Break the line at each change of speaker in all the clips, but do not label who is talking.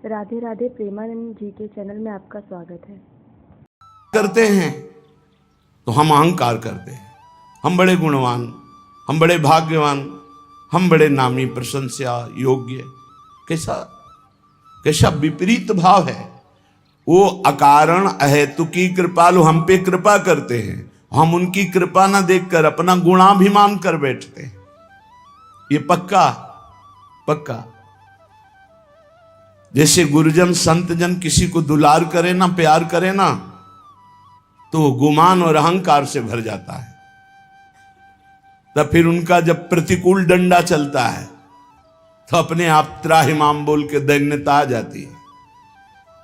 राधे राधे। प्रेमानंद जी के चैनल में आपका स्वागत है।
करते हैं तो हम अहंकार करते हैं, हम बड़े गुणवान, हम बड़े भाग्यवान, हम बड़े नामी प्रशंसा योग्य। कैसा कैसा विपरीत भाव है। वो अकारण अहेतुकी कृपालु हम पे कृपा करते हैं, हम उनकी कृपा ना देखकर अपना गुणाभिमान कर बैठते हैं। ये पक्का पक्का। जैसे गुरुजन संतजन किसी को दुलार करे ना, प्यार करे ना, तो वो गुमान और अहंकार से भर जाता है। तब फिर उनका जब प्रतिकूल डंडा चलता है तो अपने आप त्राहिमाम बोल के दैन्यता आ जाती है।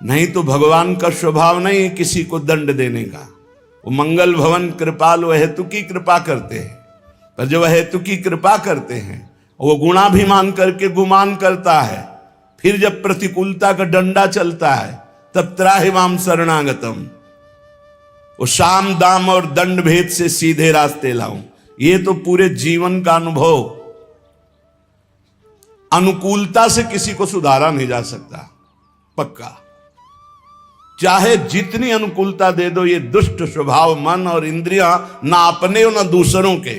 नहीं तो भगवान का स्वभाव नहीं है किसी को दंड देने का। वो मंगल भवन कृपालु हेतु की कृपा करते हैं, पर जब हेतु की कृपा करते हैं वो गुणाभिमान करके गुमान करता है। फिर जब प्रतिकूलता का डंडा चलता है तब त्राहिमाम शरणागतम, वो साम दाम और दंड भेद से सीधे रास्ते लाऊं। ये तो पूरे जीवन का अनुभव। अनुकूलता से किसी को सुधारा नहीं जा सकता, पक्का। चाहे जितनी अनुकूलता दे दो, ये दुष्ट स्वभाव मन और इंद्रियां ना अपने और ना दूसरों के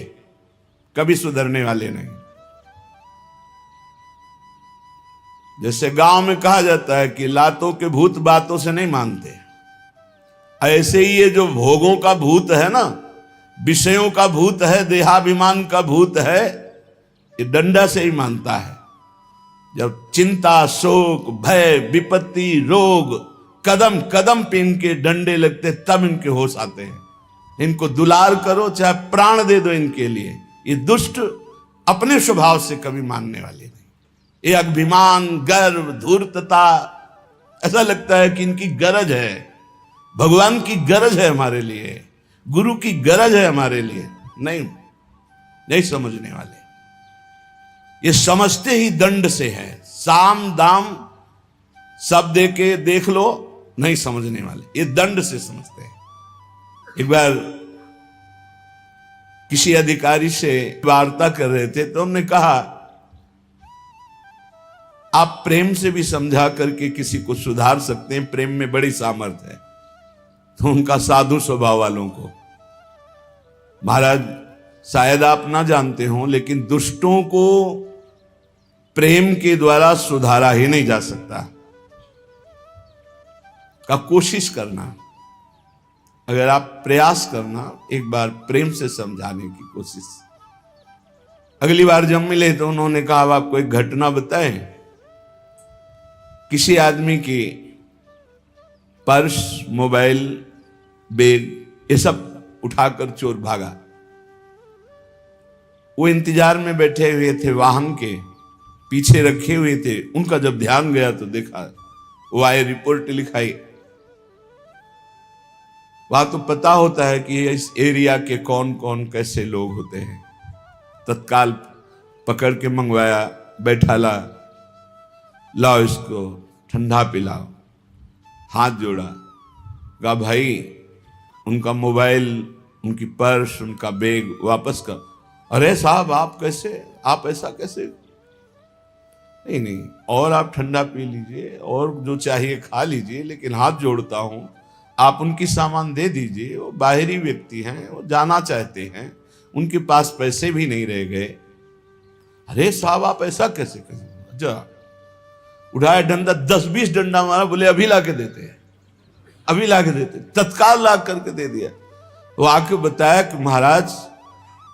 कभी सुधरने वाले नहीं। जैसे गांव में कहा जाता है कि लातों के भूत बातों से नहीं मानते, ऐसे ही ये जो भोगों का भूत है ना, विषयों का भूत है, देहाभिमान का भूत है, ये डंडा से ही मानता है। जब चिंता शोक भय विपत्ति रोग कदम कदम पे इनके डंडे लगते तब इनके होश आते हैं। इनको दुलार करो चाहे प्राण दे दो इनके लिए, ये दुष्ट अपने स्वभाव से कभी मानने वाले नहीं। ये अभिमान गर्व धूर्तता, ऐसा लगता है कि इनकी गरज है, भगवान की गरज है हमारे लिए, गुरु की गरज है हमारे लिए। नहीं समझने वाले। ये समझते ही दंड से है। साम दाम सब दे के देख लो, नहीं समझने वाले, ये दंड से समझते हैं। एक बार किसी अधिकारी से वार्ता कर रहे थे तो हमने कहा आप प्रेम से भी समझा करके किसी को सुधार सकते हैं, प्रेम में बड़ी सामर्थ्य है। तो उनका साधु स्वभाव वालों को, महाराज शायद आप ना जानते हो लेकिन दुष्टों को प्रेम के द्वारा सुधारा ही नहीं जा सकता। का कोशिश करना, अगर आप प्रयास करना, एक बार प्रेम से समझाने की कोशिश। अगली बार जब मिले तो उन्होंने कहा अब आपको एक घटना बताएं। किसी आदमी की पर्स मोबाइल बैग ये सब उठाकर चोर भागा। वो इंतजार में बैठे हुए थे, वाहन के पीछे रखे हुए थे। उनका जब ध्यान गया तो देखा वो आए, रिपोर्ट लिखाई। वहां तो पता होता है कि इस एरिया के कौन कौन कैसे लोग होते हैं। तत्काल पकड़ के मंगवाया, बैठा लाओ इसको ठंडा पिलाओ। हाथ जोड़ा, कहा भाई उनका मोबाइल, उनकी पर्स, उनका बैग वापस कर। अरे साहब आप कैसे, आप ऐसा कैसे? नहीं, और आप ठंडा पी लीजिए और जो चाहिए खा लीजिए, लेकिन हाथ जोड़ता हूं आप उनकी सामान दे दीजिए। वो बाहरी व्यक्ति हैं, वो जाना चाहते हैं, उनके पास पैसे भी नहीं रह गए। अरे साहब आप ऐसा कैसे करें? जा उठाया डंडा, 10-20 डंडा मारा, बोले अभी ला के देते हैं, अभी ला के देते। तत्काल ला करके दे दिया। वो आके बताया कि महाराज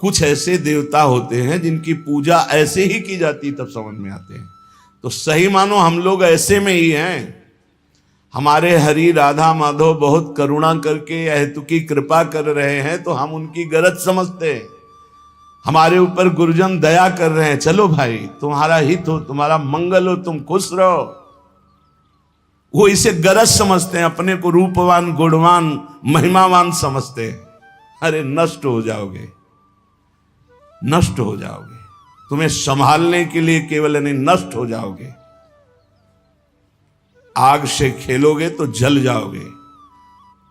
कुछ ऐसे देवता होते हैं जिनकी पूजा ऐसे ही की जाती, तब समझ में आते हैं। तो सही मानो हम लोग ऐसे में ही हैं। हमारे हरि राधा माधव बहुत करुणा करके हेतु की कृपा कर रहे हैं तो हम उनकी गरज समझते हैं। हमारे ऊपर गुरुजन दया कर रहे हैं, चलो भाई तुम्हारा हित हो, तुम्हारा मंगल हो, तुम खुश रहो। वो इसे गरज समझते हैं, अपने को रूपवान गुणवान महिमावान समझते हैं। अरे नष्ट हो जाओगे, नष्ट हो जाओगे। तुम्हें संभालने के लिए केवल नहीं, नष्ट हो जाओगे। आग से खेलोगे तो जल जाओगे।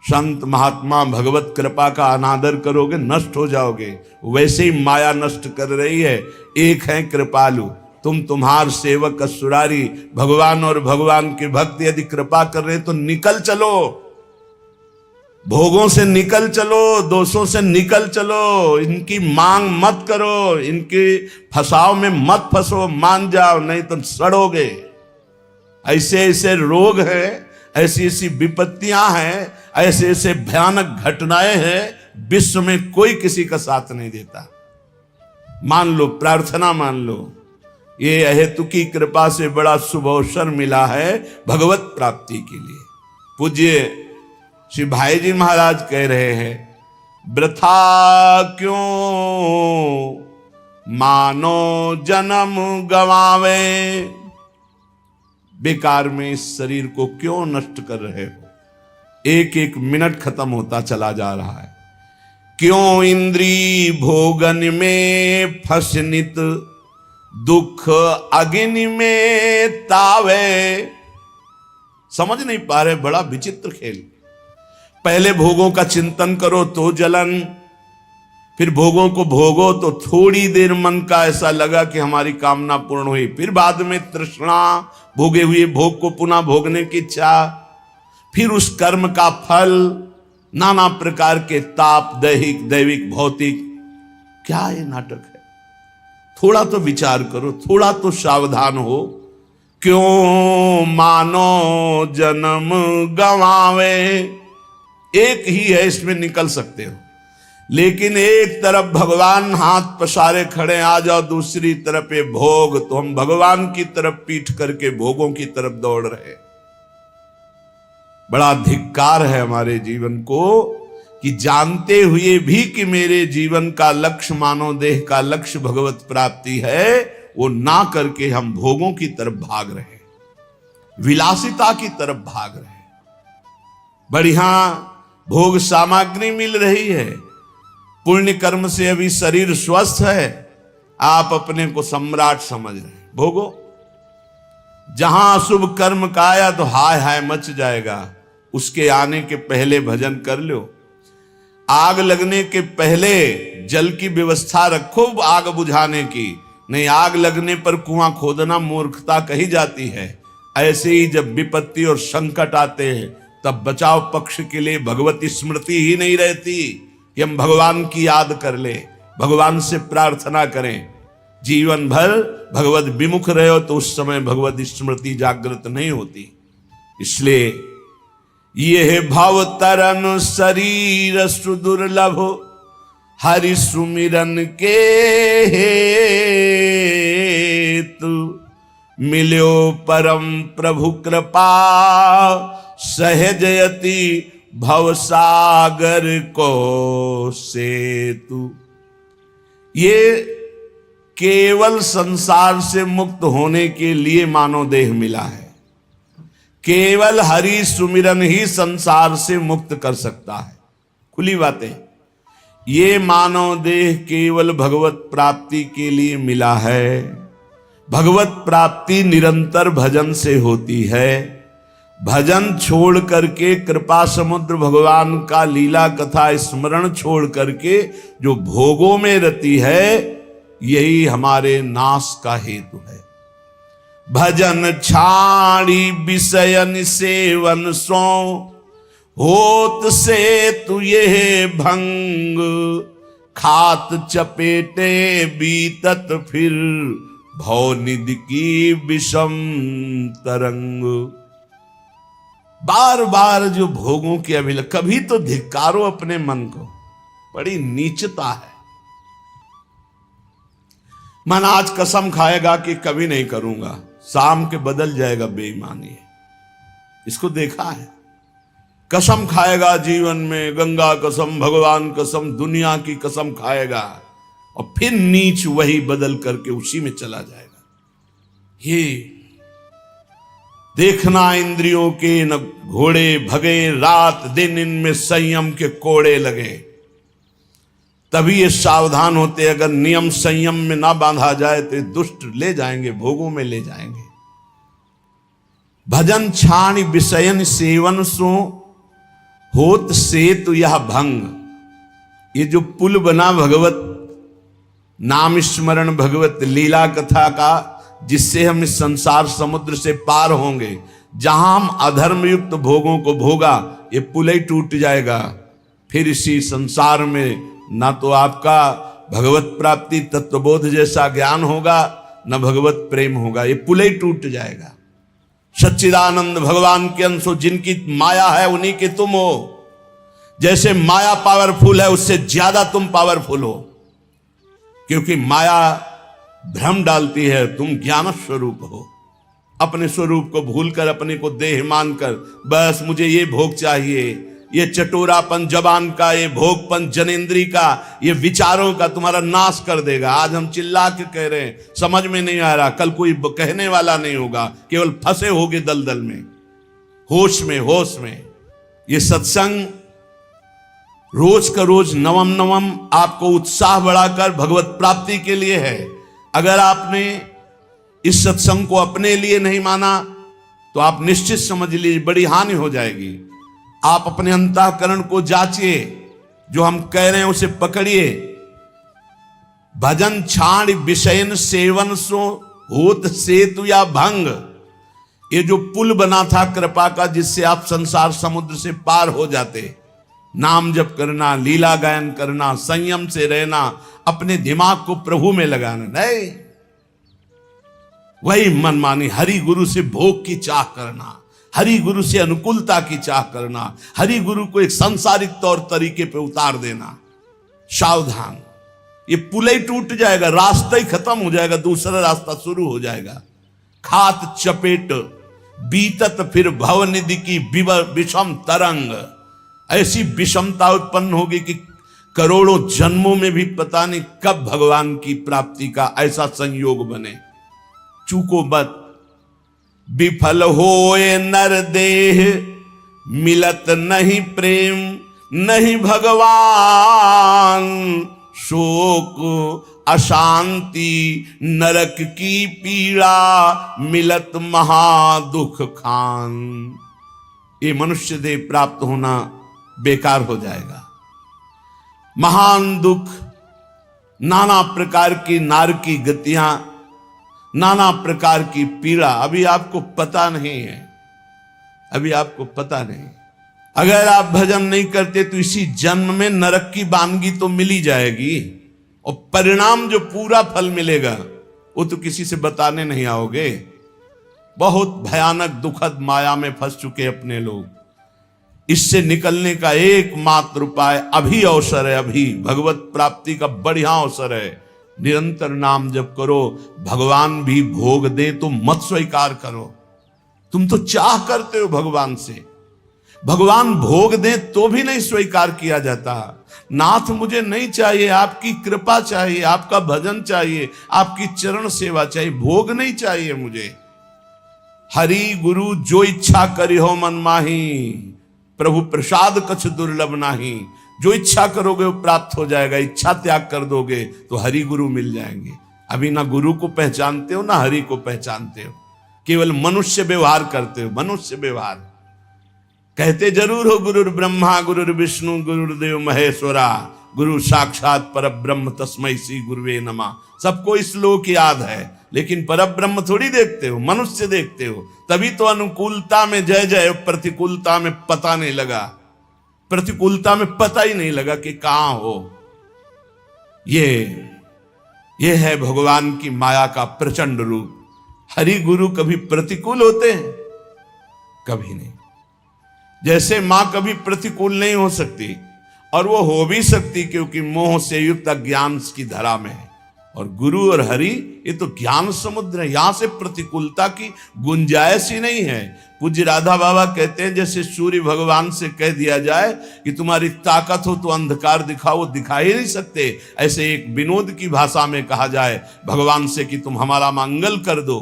संत महात्मा भगवत कृपा का अनादर करोगे, नष्ट हो जाओगे। वैसे ही माया नष्ट कर रही है। एक है कृपालु, तुम तुम्हार सेवक असुरारी, भगवान और भगवान की भक्ति यदि कृपा कर रहे तो निकल चलो, भोगों से निकल चलो, दोषों से निकल चलो, इनकी मांग मत करो, इनके फसाव में मत फंसो, मान जाओ नहीं तो सड़ोगे। ऐसे ऐसे रोग हैं, ऐसी ऐसी विपत्तियां हैं, ऐसे ऐसे भयानक घटनाएं हैं, विश्व में कोई किसी का साथ नहीं देता। मान लो, प्रार्थना मान लो, ये अहेतु की कृपा से बड़ा शुभ अवसर मिला है भगवत प्राप्ति के लिए। पूज्य श्री भाई जी महाराज कह रहे हैं, वृथा क्यों मानो जन्म गवावे, बेकार में इस शरीर को क्यों नष्ट कर रहे हो, एक एक मिनट खत्म होता चला जा रहा है। क्यों इंद्री भोगन में फसनित, दुख अग्नि में तावे। समझ नहीं पा रहे, बड़ा विचित्र खेल। पहले भोगों का चिंतन करो तो जलन, फिर भोगों को भोगो तो थोड़ी देर मन का ऐसा लगा कि हमारी कामना पूर्ण हुई, फिर बाद में तृष्णा, भोगे हुए भोग को पुनः भोगने की इच्छा, फिर उस कर्म का फल, नाना प्रकार के ताप, दैहिक दैविक भौतिक। क्या ये नाटक है? थोड़ा तो विचार करो, थोड़ा तो सावधान हो। क्यों मानो जन्म गवावे, एक ही है, इसमें निकल सकते हो, लेकिन एक तरफ भगवान हाथ पसारे खड़े, आ जाओ, दूसरी तरफ ये भोग, तो हम भगवान की तरफ पीठ करके भोगों की तरफ दौड़ रहे। बड़ा धिक्कार है हमारे जीवन को कि जानते हुए भी कि मेरे जीवन का लक्ष्य, मानव देह का लक्ष्य भगवत प्राप्ति है, वो ना करके हम भोगों की तरफ भाग रहे, विलासिता की तरफ भाग रहे। बढ़िया भोग सामग्री मिल रही है, पुण्य कर्म से अभी शरीर स्वस्थ है, आप अपने को सम्राट समझ रहे हैं, भोगो। जहां शुभ कर्म का आया तो हाय हाय मच जाएगा, उसके आने के पहले भजन कर लो। आग लगने के पहले जल की व्यवस्था रखो आग बुझाने की, नहीं आग लगने पर कुआं खोदना मूर्खता कही जाती है। ऐसे ही जब विपत्ति और संकट आते हैं तब बचाव पक्ष के लिए भगवती स्मृति ही नहीं रहती कि हम भगवान की याद कर ले, भगवान से प्रार्थना करें। जीवन भर भगवत विमुख रहे हो तो उस समय भगवत स्मृति जागृत नहीं होती। इसलिए ये भव तरन शरीर सुदुर्लभ, हरि सुमिरन के हेतु, मिल्यो परम प्रभु कृपा, सहजयति भवसागर को सेतु। ये केवल संसार से मुक्त होने के लिए मानव देह मिला है। केवल हरि सुमिरन ही संसार से मुक्त कर सकता है। खुली बातें, ये मानव देह केवल भगवत प्राप्ति के लिए मिला है। भगवत प्राप्ति निरंतर भजन से होती है। भजन छोड़ करके, कृपा समुद्र भगवान का लीला कथा स्मरण छोड़ करके जो भोगों में रति है, यही हमारे नाश का हेतु है। भजन छाड़ी विषयन सेवन सो, होत से तु ये भंग, खात चपेटे बीतत फिर, भवनिधि की विषम तरंग। बार बार जो भोगों की अभिलाषा, कभी तो धिक्कारो अपने मन को, बड़ी नीचता है। मन आज कसम खाएगा कि कभी नहीं करूंगा, शाम के बदल जाएगा बेईमानी। इसको देखा है, कसम खाएगा जीवन में, गंगा कसम, भगवान कसम, दुनिया की कसम खाएगा और फिर नीच वही बदल करके उसी में चला जाएगा। ये देखना, इंद्रियों के न घोड़े भगे, रात दिन इनमें संयम के कोड़े लगे। तभी ये सावधान होते, अगर नियम संयम में ना बांधा जाए तो दुष्ट ले जाएंगे, भोगों में ले जाएंगे। भजन छाण विषयन सेवन सो, होत सेतु यह भंग। ये जो पुल बना भगवत नाम स्मरण, भगवत लीला कथा का, जिससे हम इस संसार समुद्र से पार होंगे। जहां हम अधर्म युक्त भोगों को भोगा, ये पुल ही टूट जाएगा। फिर इसी संसार में ना तो आपका भगवत प्राप्ति तत्वबोध जैसा ज्ञान होगा, न भगवत प्रेम होगा, ये पुल ही टूट जाएगा। सच्चिदानंद भगवान के अंश हो, जिनकी माया है उन्हीं के तुम हो। जैसे माया पावरफुल है, उससे ज्यादा तुम पावरफुल हो, क्योंकि माया भ्रम डालती है, तुम ज्ञान स्वरूप हो। अपने स्वरूप को भूलकर, अपने को देह मानकर, बस मुझे ये भोग चाहिए, ये चटोरापन जबान का, ये भोगपन जनेंद्री का, ये विचारों का तुम्हारा नाश कर देगा। आज हम चिल्ला के कह रहे हैं, समझ में नहीं आ रहा, कल कोई कहने वाला नहीं होगा, केवल फंसे होगे दलदल में, होश में, होश में। ये सत्संग रोज का रोज नवम नवम आपको उत्साह बढ़ाकर भगवत प्राप्ति के लिए है। अगर आपने इस सत्संग को अपने लिए नहीं माना तो आप निश्चित समझ लीजिए बड़ी हानि हो जाएगी। आप अपने अंतःकरण को जांचिए, जो हम कह रहे हैं उसे पकड़िए। भजन छाण विषयन सेवन सो होत सेतु या भंग, ये जो पुल बना था कृपा का, जिससे आप संसार समुद्र से पार हो जाते। नाम जप करना, लीला गायन करना, संयम से रहना, अपने दिमाग को प्रभु में लगाना, नहीं वही मनमानी हरि गुरु से भोग की चाह करना, हरि गुरु से अनुकूलता की चाह करना, हरि गुरु को एक सांसारिक तौर तरीके पे उतार देना। सावधान, ये पुल ही टूट जाएगा, रास्ता ही खत्म हो जाएगा, दूसरा रास्ता शुरू हो जाएगा। खात चपेट बीतत फिर भवनिधि की विषम तरंग, ऐसी विषमता उत्पन्न होगी कि करोड़ों जन्मों में भी पता नहीं कब भगवान की प्राप्ति का ऐसा संयोग बने। चूको मत, विफल होए नर देह, मिलत नहीं प्रेम नहीं भगवान, शोक अशांति नरक की पीड़ा, मिलत महादुख खान। ये मनुष्य देह प्राप्त होना बेकार हो जाएगा। महान दुख, नाना प्रकार की नार की गतियां, नाना प्रकार की पीड़ा अभी आपको पता नहीं है, अभी आपको पता नहीं। अगर आप भजन नहीं करते तो इसी जन्म में नरक की वानगी तो मिली जाएगी, और परिणाम जो पूरा फल मिलेगा वो तो किसी से बताने नहीं आओगे। बहुत भयानक दुखद माया में फंस चुके अपने लोग। इससे निकलने का एकमात्र उपाय अभी अवसर है, अभी भगवत प्राप्ति का बढ़िया अवसर है। निरंतर नाम जप करो, भगवान भी भोग दे तो मत स्वीकार करो। तुम तो चाह करते हो भगवान से, भगवान भोग दे तो भी नहीं स्वीकार किया जाता। नाथ मुझे नहीं चाहिए, आपकी कृपा चाहिए, आपका भजन चाहिए, आपकी चरण सेवा चाहिए, भोग नहीं चाहिए मुझे। हरि गुरु जो इच्छा करी हो मन माही, प्रभु प्रसाद कछ दुर्लभ नाही। जो इच्छा करोगे वो प्राप्त हो जाएगा, इच्छा त्याग कर दोगे तो हरि गुरु मिल जाएंगे। अभी ना गुरु को पहचानते हो ना हरि को पहचानते हो, केवल मनुष्य व्यवहार करते हो, मनुष्य व्यवहार। कहते जरूर हो गुरुर ब्रह्मा गुरुर विष्णु गुरुदेव महेश्वरा, गुरु साक्षात पर ब्रह्म तस्मै श्री गुरुवे नमः। सबको श्लोक याद है, लेकिन पर ब्रह्म थोड़ी देखते हो, मनुष्य देखते हो। तभी तो अनुकूलता में जय जय, प्रतिकूलता में पता नहीं लगा, प्रतिकूलता में पता ही नहीं लगा कि कहां हो। ये है भगवान की माया का प्रचंड रूप। हरि गुरु कभी प्रतिकूल होते हैं? कभी नहीं। जैसे मां कभी प्रतिकूल नहीं हो सकती, और वो हो भी सकती क्योंकि मोह से युक्त अज्ञान की धरा में है। और गुरु और हरि ये तो ज्ञान समुद्र है, यहां से प्रतिकूलता की गुंजाइश ही नहीं है। पूज्य राधा बाबा कहते हैं जैसे सूर्य भगवान से कह दिया जाए कि तुम्हारी ताकत हो तो अंधकार दिखाओ, वो दिखा ही नहीं सकते। ऐसे एक विनोद की भाषा में कहा जाए भगवान से कि तुम हमारा मंगल कर दो,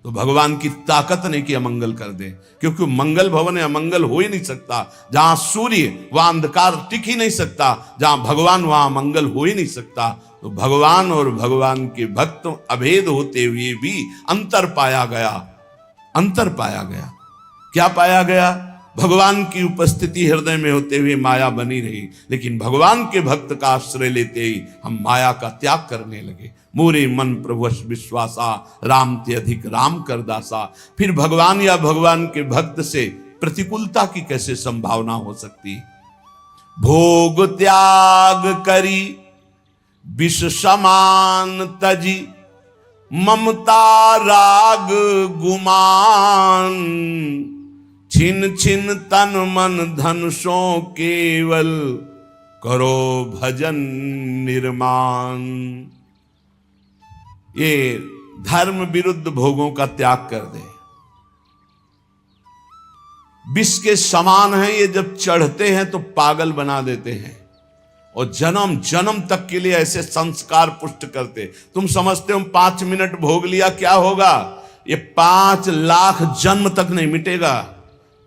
तो भगवान की ताकत नहीं कि अमंगल कर दे, क्योंकि मंगल भवन है, अमंगल हो ही नहीं सकता। जहां सूर्य वहां अंधकार टिक ही नहीं सकता, जहां भगवान वहां मंगल हो ही नहीं सकता। तो भगवान और भगवान के भक्त अभेद होते हुए भी अंतर पाया गया। अंतर पाया गया। क्या पाया गया? भगवान की उपस्थिति हृदय में होते हुए माया बनी रही, लेकिन भगवान के भक्त का आश्रय लेते ही हम माया का त्याग करने लगे। मोरे मन प्रभुवश विश्वासा, राम ते अधिक राम कर दासा। फिर भगवान या भगवान के भक्त से प्रतिकूलता की कैसे संभावना हो सकती? भोग त्याग करी विष समान तजी, ममता राग गुमान। छिन छिन तन मन धन सो केवल, करो भजन निर्माण। ये धर्म विरुद्ध भोगों का त्याग कर दे। विष के समान है ये, जब चढ़ते हैं तो पागल बना देते हैं और जन्म जन्म तक के लिए ऐसे संस्कार पुष्ट करते। तुम समझते हो 5 मिनट भोग लिया क्या होगा? ये 5 लाख जन्म तक नहीं मिटेगा।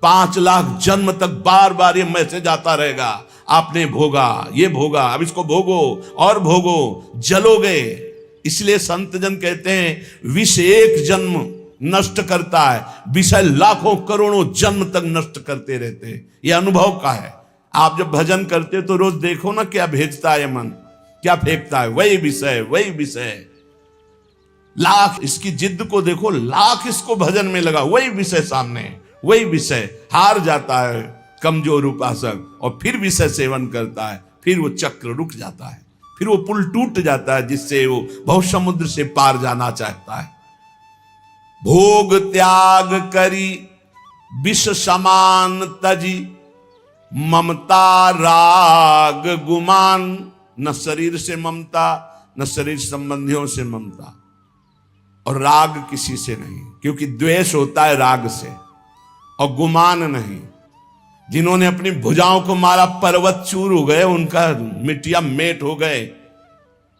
5 लाख जन्म तक बार बार ये मैसेज आता रहेगा, आपने भोगा, ये भोगा, अब इसको भोगो और भोगो, जलोगे। इसलिए संत जन कहते हैं विष एक जन्म नष्ट करता है, विषय लाखों करोड़ों जन्म तक नष्ट करते रहते हैं। ये अनुभव का है। आप जब भजन करते तो रोज देखो ना क्या भेजता है मन, क्या फेंकता है, वही विषय वही विषय। लाख इसकी जिद को देखो, लाख इसको भजन में लगा, वही विषय सामने, वही विषय। हार जाता है कमजोर उपासक और फिर विषय सेवन करता है, फिर वो चक्र रुक जाता है, फिर वो पुल टूट जाता है जिससे वो बहुत समुद्र से पार जाना चाहता है। भोग त्याग करी विष समान तजी, ममता राग गुमान। न शरीर से ममता, न शरीर संबंधियों से ममता, और राग किसी से नहीं, क्योंकि द्वेष होता है राग से, और गुमान नहीं। जिन्होंने अपनी भुजाओं को मारा पर्वत चूर हो गए, उनका मिट्टिया मेट हो गए।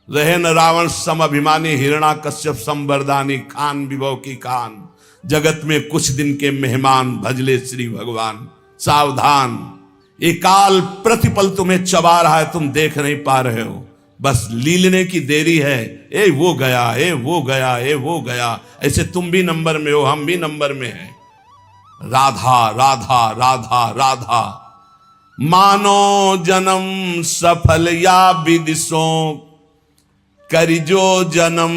रहे न रावण सम अभिमानी, हिरणा कश्यप संबरदानी, खान विभव की खान। जगत में कुछ दिन के मेहमान, भजले श्री भगवान। सावधान, ये काल प्रतिपल तुम्हें चबा रहा है, तुम देख नहीं पा रहे हो, बस लीलने की देरी है। ए वो गया, ए वो गया, ए वो गया। ऐसे तुम भी नंबर में हो, हम भी नंबर में हैं। राधा राधा राधा राधा, मानो जन्म सफल या विदिशों, करी जो जन्म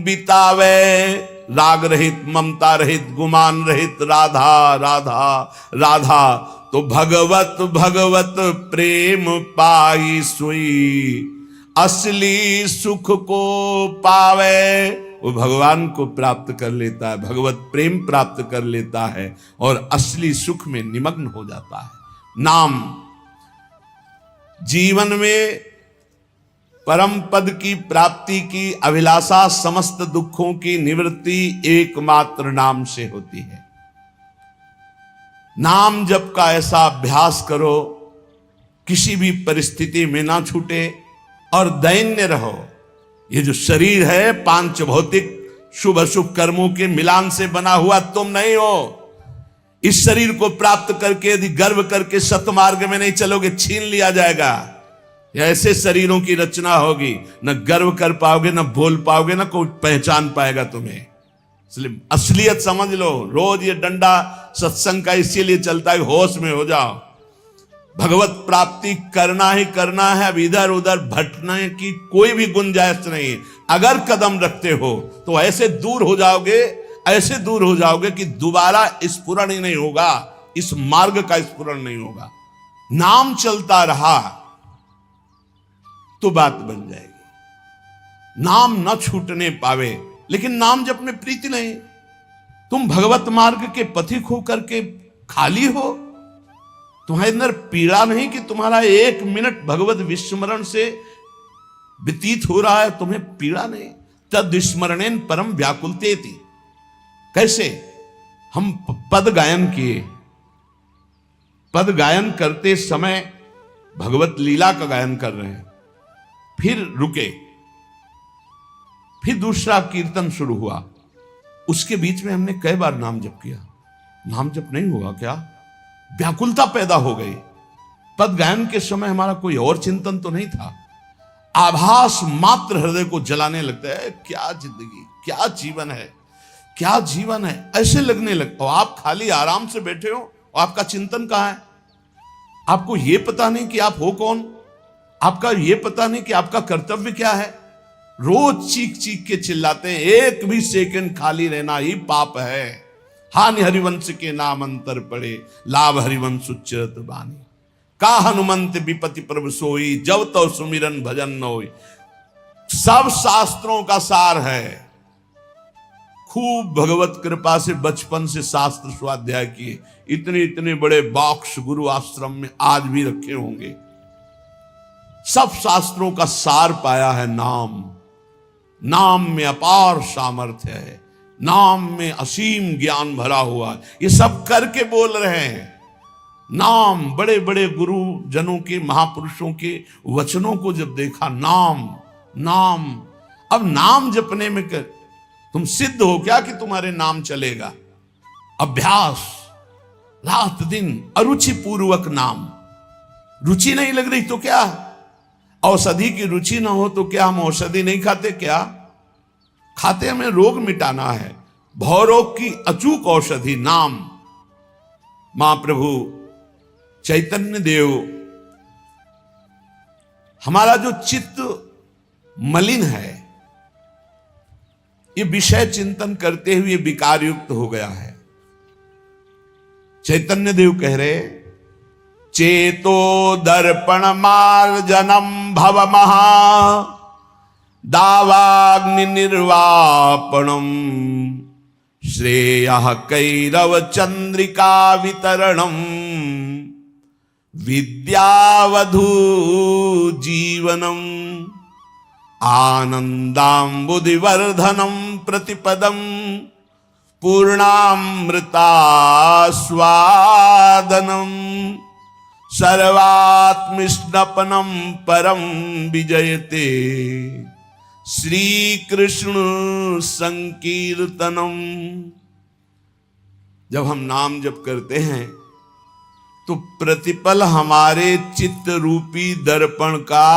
बितावे। राग रहित, ममता रहित, गुमान रहित राधा राधा राधा, तो भगवत भगवत प्रेम पाई सुई, असली सुख को पावे। वो भगवान को प्राप्त कर लेता है, भगवत प्रेम प्राप्त कर लेता है और असली सुख में निमग्न हो जाता है। नाम जीवन में परम पद की प्राप्ति की अभिलाषा, समस्त दुखों की निवृत्ति एकमात्र नाम से होती है। नाम जप का ऐसा अभ्यास करो, किसी भी परिस्थिति में ना छूटे और दैन्य रहो। ये जो शरीर है पांच भौतिक शुभ अशुभ कर्मों के मिलान से बना हुआ तुम नहीं हो। इस शरीर को प्राप्त करके यदि गर्व करके सतमार्ग में नहीं चलोगे, छीन लिया जाएगा। ऐसे शरीरों की रचना होगी, न गर्व कर पाओगे, न बोल पाओगे, न कोई पहचान पाएगा तुम्हें। इसलिए असलियत समझ लो। रोज ये डंडा सत्संग का इसीलिए चलता है, होश में हो जाओ। भगवत प्राप्ति करना ही करना है, अब इधर उधर भटकने की कोई भी गुंजाइश नहीं। अगर कदम रखते हो तो ऐसे दूर हो जाओगे, ऐसे दूर हो जाओगे कि दोबारा स्फुरण ही नहीं होगा, इस मार्ग का स्फुरण नहीं होगा। नाम चलता रहा तो बात बन जाएगी। नाम न छूटने पावे, लेकिन नाम जप में प्रीति नहीं। तुम भगवत मार्ग के पथिक हो करके खाली हो, तुम्हारे अंदर पीड़ा नहीं कि तुम्हारा 1 मिनट भगवत विस्मरण से व्यतीत हो रहा है, तुम्हें पीड़ा नहीं। तद स्मरणेन परम व्याकुलतेति। कैसे? हम पद गायन किए, पद गायन करते समय भगवत लीला का गायन कर रहे हैं, फिर रुके, फिर दूसरा कीर्तन शुरू हुआ। उसके बीच में हमने कई बार नाम जप किया। नाम जप नहीं हुआ क्या? व्याकुलता पैदा हो गई। पद गायन के समय हमारा कोई और चिंतन तो नहीं था। आभास मात्र हृदय को जलाने लगता है। क्या जिंदगी, क्या जीवन है, क्या जीवन है, ऐसे लगने लगता। और आप खाली आराम से बैठे हो, और आपका चिंतन कहां है? आपको यह पता नहीं कि आप हो कौन, आपका यह पता नहीं कि आपका कर्तव्य क्या है। रोज चीख चीख के चिल्लाते हैं, एक भी सेकंड खाली रहना ही पाप है। हानि हरिवंश के नाम अंतर पड़े, लाभ हरिवंश उच्चरत बानी। का हनुमंत विपति प्रभु सोई, जब तो सुमिरन भजन न होई। सब शास्त्रों का सार है। खूब भगवत कृपा से बचपन से शास्त्र स्वाध्याय किए, इतने इतने बड़े बॉक्स गुरु आश्रम में आज भी रखे होंगे। सब शास्त्रों का सार पाया है नाम। नाम में अपार सामर्थ्य है, नाम में असीम ज्ञान भरा हुआ है। ये सब करके बोल रहे हैं। नाम, बड़े बड़े गुरु जनों के, महापुरुषों के वचनों को जब देखा, नाम नाम। अब नाम जपने में कर तुम सिद्ध हो क्या कि तुम्हारे नाम चलेगा? अभ्यास, रात दिन अरुचि पूर्वक नाम। रुचि नहीं लग रही तो क्या? औषधि की रुचि ना हो तो क्या हम औषधि नहीं खाते? क्या खाते? हमें रोग मिटाना है। भवरोग की अचूक औषधि नाम। महाप्रभु चैतन्य देव, हमारा जो चित्त मलिन है, ये विषय चिंतन करते हुए विकार युक्त हो गया है। चैतन्य देव कह रहे, चेतो दर्पण मार्जनम भव महा दावाग्नि निर्वापणम श्रेयः कैरव चंद्रिका वितरणम विद्यावधू जीवनम आनंदाम्बुधिवर्धनम प्रतिपदम पूर्णामृतास्वादनम सर्वात्मस्नपनम परम विजयते श्री कृष्ण संकीर्तनम। जब हम नाम जप करते हैं तो प्रतिपल हमारे चित्त रूपी दर्पण का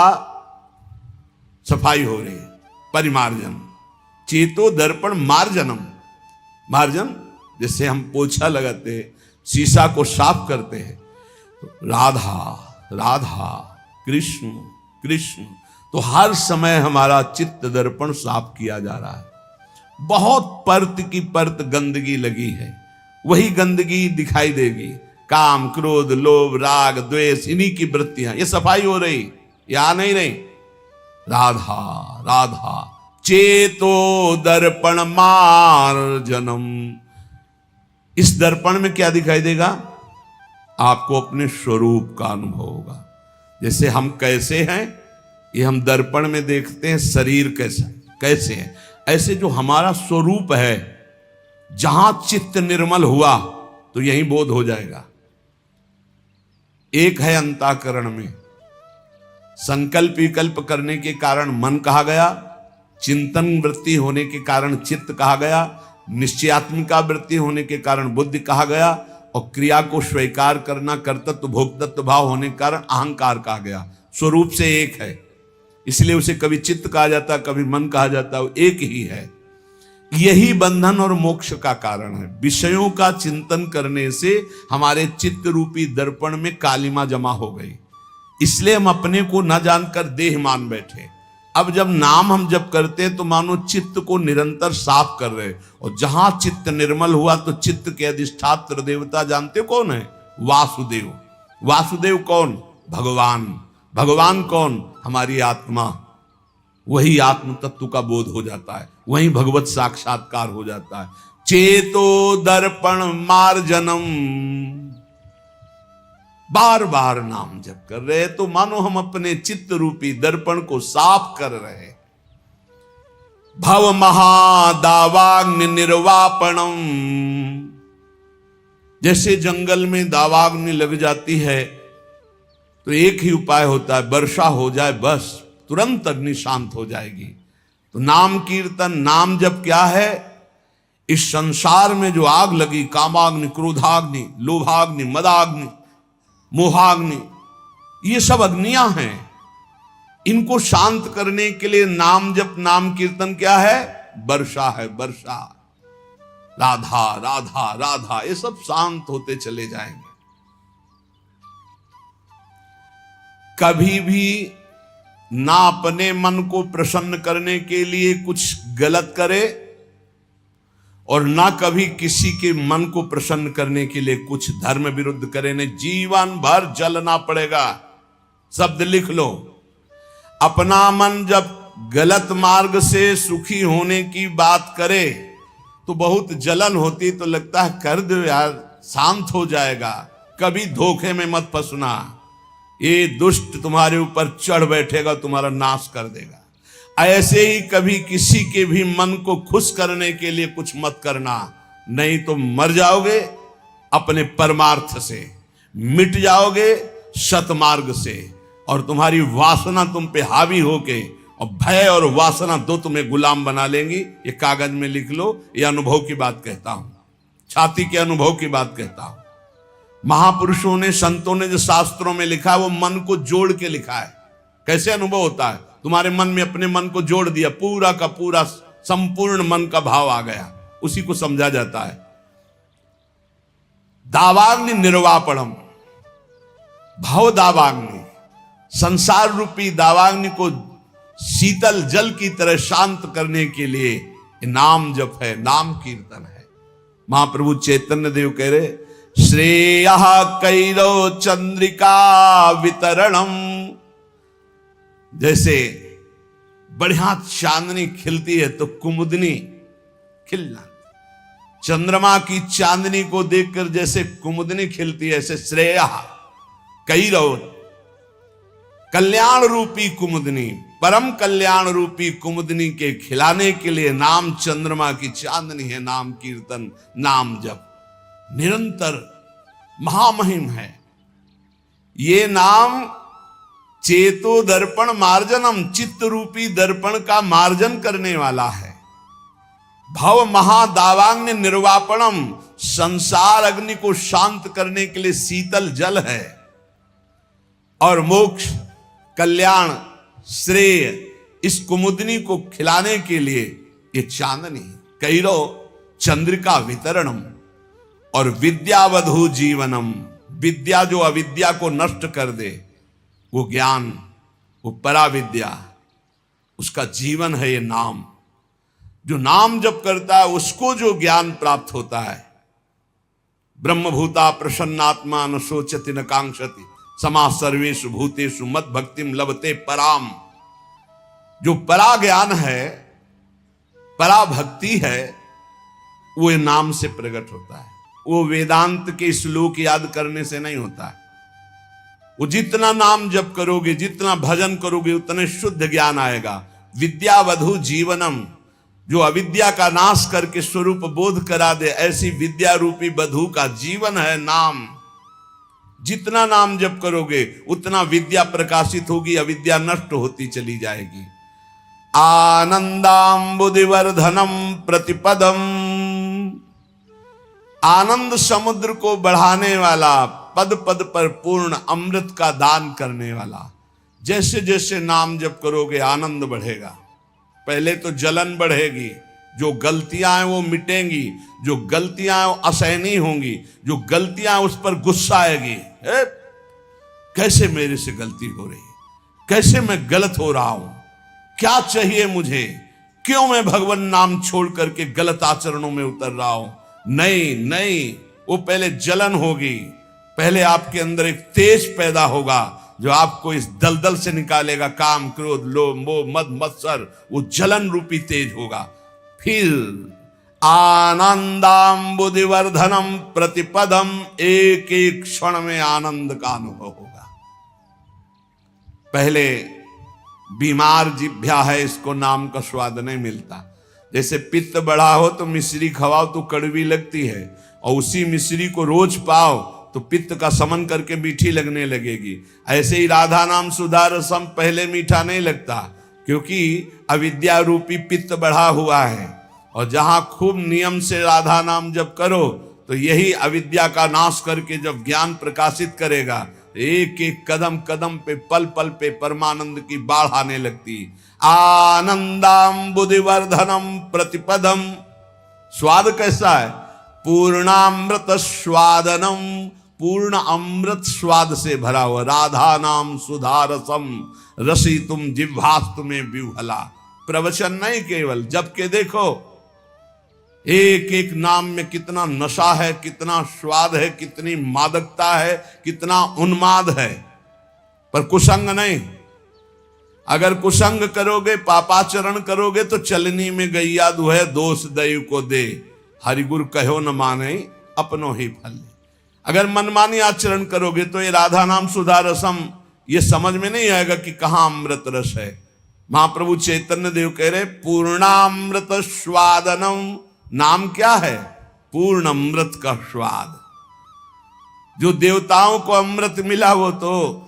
सफाई हो रही है, परिमार्जन। चेतो दर्पण मार्जनम। मार्जन जैसे हम पोछा लगाते हैं, शीशा को साफ करते हैं, राधा राधा कृष्ण कृष्ण, तो हर समय हमारा चित्त दर्पण साफ किया जा रहा है। बहुत परत की परत गंदगी लगी है, वही गंदगी दिखाई देगी। काम, क्रोध, लोभ, राग, द्वेष, इन्हीं की वृत्तियां, ये सफाई हो रही, या नहीं? नहीं। राधा राधा चेतो दर्पण मार्जनम। इस दर्पण में क्या दिखाई देगा? आपको अपने स्वरूप का अनुभव होगा। जैसे हम कैसे हैं ये हम दर्पण में देखते हैं, शरीर कैसे है, ऐसे जो हमारा स्वरूप है, जहां चित्त निर्मल हुआ तो यही बोध हो जाएगा। एक है अंतःकरण में, संकल्प विकल्प करने के कारण मन कहा गया, चिंतन वृत्ति होने के कारण चित्त कहा गया, निश्चयात्मिका वृत्ति होने के कारण बुद्धि कहा गया, और क्रिया को स्वीकार करना, कर्तृत्व भोक्तृत्व भाव होने के कारण अहंकार कहा गया। स्वरूप से एक है, इसलिए उसे कभी चित्त कहा जाता, कभी मन कहा जाता, वो एक ही है। यही बंधन और मोक्ष का कारण है। विषयों का चिंतन करने से हमारे चित्त रूपी दर्पण में कालिमा जमा हो गई, इसलिए हम अपने को न जानकर देह मान बैठे। अब जब नाम हम जब करते हैं तो मानो चित्त को निरंतर साफ कर रहे, और जहां चित्त निर्मल हुआ तो चित्त के अधिष्ठात्र देवता जानते कौन है? वासुदेव। वासुदेव कौन? भगवान। भगवान कौन? हमारी आत्मा। वही आत्म तत्व का बोध हो जाता है, वही भगवत साक्षात्कार हो जाता है। चेतो दर्पण मार्जनम। बार बार नाम जप कर रहे तो मानो हम अपने चित्त रूपी दर्पण को साफ कर रहे। भव महादावाग्नि निर्वापणम। जैसे जंगल में दावाग्नि लग जाती है तो एक ही उपाय होता है, वर्षा हो जाए, बस तुरंत अग्नि शांत हो जाएगी। तो नाम कीर्तन, नाम जप क्या है? इस संसार में जो आग लगी, कामाग्नि, क्रोधाग्नि, लोभाग्नि, मदाग्नि, मोहाग्नि, ये सब अग्नियां हैं। इनको शांत करने के लिए नाम जप, नाम कीर्तन क्या है? वर्षा है, वर्षा। राधा राधा राधा, ये सब शांत होते चले जाएंगे। कभी भी ना अपने मन को प्रसन्न करने के लिए कुछ गलत करे और ना कभी किसी के मन को प्रसन्न करने के लिए कुछ धर्म विरुद्ध करे। ने जीवन भर जलना पड़ेगा। शब्द लिख लो। अपना मन जब गलत मार्ग से सुखी होने की बात करे तो बहुत जलन होती, तो लगता है कर दो यार, शांत हो जाएगा। कभी धोखे में मत फंसना, ये दुष्ट तुम्हारे ऊपर चढ़ बैठेगा, तुम्हारा नाश कर देगा। ऐसे ही कभी किसी के भी मन को खुश करने के लिए कुछ मत करना, नहीं तो मर जाओगे अपने परमार्थ से, मिट जाओगे सतमार्ग से, और तुम्हारी वासना तुम पे हावी होके और भय और वासना दो तुम्हें गुलाम बना लेंगी। ये कागज में लिख लो, ये अनुभव की बात कहता हूं, छाती के अनुभव की बात कहता हूं। महापुरुषों ने, संतों ने जो शास्त्रों में लिखा है वो मन को जोड़ के लिखा है। कैसे अनुभव होता है? तुम्हारे मन में अपने मन को जोड़ दिया, पूरा का पूरा संपूर्ण मन का भाव आ गया, उसी को समझा जाता है। दावाग्नि निर्वापणम, भव दावाग्नि, संसार रूपी दावाग्नि को शीतल जल की तरह शांत करने के लिए नाम जप है, नाम कीर्तन है। महाप्रभु चैतन्य देव कह रहे, श्रेय कैरो चंद्रिका वितरणम। जैसे बढ़िया चांदनी खिलती है तो कुमुदनी खिलना, चंद्रमा की चांदनी को देखकर जैसे कुमुदनी खिलती है, ऐसे श्रेय कैरो, कल्याण रूपी कुमुदनी, परम कल्याण रूपी कुमुदनी के खिलाने के लिए नाम चंद्रमा की चांदनी है। नाम कीर्तन, नाम जप निरंतर महामहिम है। ये नाम चेतो दर्पण मार्जनम, चित्त रूपी दर्पण का मार्जन करने वाला है। भव महादावाग्नि निर्वापणम, संसार अग्नि को शांत करने के लिए शीतल जल है। और मोक्ष, कल्याण, श्रेय, इस कुमुदनी को खिलाने के लिए ये चांदनी। कैरो चंद्रिका वितरणम, और विद्यावधु जीवनम, विद्या जो अविद्या को नष्ट कर दे, वो ज्ञान, वो पराविद्या, उसका जीवन है ये नाम। जो नाम जप करता है उसको जो ज्ञान प्राप्त होता है। ब्रह्मभूता प्रसन्नात्मा न शोचति न कांक्षति, समा सर्वेषु भूतेषु मद भक्तिम लभते पराम। जो परा ज्ञान है, परा भक्ति है, वो नाम से प्रकट होता है। वो वेदांत के श्लोक याद करने से नहीं होता है। वो जितना नाम जप करोगे, जितना भजन करोगे, उतने शुद्ध ज्ञान आएगा। विद्यावधु जीवनम, जो अविद्या का नाश करके स्वरूप बोध करा दे, ऐसी विद्या रूपी वधु का जीवन है नाम। जितना नाम जप करोगे उतना विद्या प्रकाशित होगी, अविद्या नष्ट होती चली जाएगी। आनंदांबुदिवर्धनम प्रतिपदम, आनंद समुद्र को बढ़ाने वाला, पद पद पर पूर्ण अमृत का दान करने वाला। जैसे जैसे नाम जप करोगे आनंद बढ़ेगा। पहले तो जलन बढ़ेगी, जो गलतियां हैं वो मिटेंगी, जो गलतियां हैं वो असहनीय होंगी, जो गलतियां हैं उस पर गुस्सा आएगी। कैसे मेरे से गलती हो रही, कैसे मैं गलत हो रहा हूं, क्या चाहिए मुझे, क्यों मैं भगवान नाम छोड़ करके गलत आचरणों में उतर रहा हूं। नहीं नहीं, वो पहले जलन होगी, पहले आपके अंदर एक तेज पैदा होगा जो आपको इस दलदल से निकालेगा। काम, क्रोध, लोभ, मोह, मद, मत्सर, वो जलन रूपी तेज होगा। फिर आनंदांबुदिवर्धनम प्रतिपदम, एक एक क्षण में आनंद का अनुभव होगा। पहले बीमार जिभ्या है, इसको नाम का स्वाद नहीं मिलता। जैसे पित्त बढ़ा हो तो मिश्री खवाओ तो कड़वी लगती है, और उसी मिश्री को रोज पाओ तो पित्त का समन करके मीठी लगने लगेगी। ऐसे ही राधा नाम सुधा रसम पहले मीठा नहीं लगता, क्योंकि अविद्या रूपी पित्त बढ़ा हुआ है। और जहां खूब नियम से राधा नाम जप करो तो यही अविद्या का नाश करके जब ज्ञान प्रकाशित करेगा, एक एक कदम कदम पे, पल पल पे परमानंद की बाढ़ आने लगती। आनंदांबुदिवर्धनम प्रतिपदम, स्वाद कैसा है? पूर्णामृत स्वादनम, पूर्ण अमृत स्वाद से भरा हुआ। राधा नाम सुधा रसम रसी तुम जिह्वास्तु में विह्वला। प्रवचन नहीं केवल, जबकि देखो एक एक नाम में कितना नशा है, कितना स्वाद है, कितनी मादकता है, कितना उन्माद है, पर कुसंग नहीं। अगर कुसंग करोगे, पापाचरण करोगे तो चलनी में गैया दुहे दोष दैव को दे, हरिगुरु कहो न माने अपनो ही फल। अगर मनमानी आचरण करोगे तो ये राधा नाम सुधा रसम ये समझ में नहीं आएगा कि कहां अमृत रस है। महाप्रभु चैतन्य देव कह रहे पूर्णामृत स्वादनम, नाम क्या है? पूर्ण अमृत का स्वाद। जो देवताओं को अमृत मिला वो तो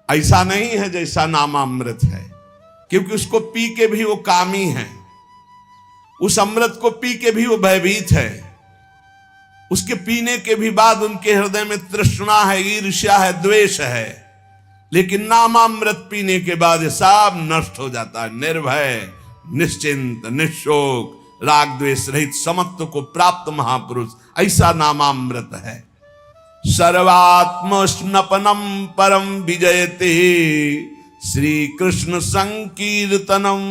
ऐसा नहीं है जैसा नामामृत है, क्योंकि उसको पी के भी वो कामी है, उस अमृत को पी के भी वो भयभीत है, उसके पीने के भी बाद उनके हृदय में तृष्णा है, ईर्ष्या है, द्वेष है। लेकिन नामामृत पीने के बाद ये सब नष्ट हो जाता है। निर्भय, निश्चिंत, निशोक, राग द्वेष रहित समत्व को प्राप्त महापुरुष, ऐसा नामामृत है। सर्वात्म स्नपनम परम विजयते श्री कृष्ण संकीर्तनम।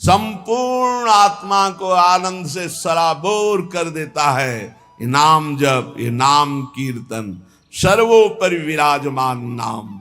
संपूर्ण आत्मा को आनंद से सराबोर कर देता है ये नाम जप, ये नाम कीर्तन, सर्वोपरि विराजमान नाम।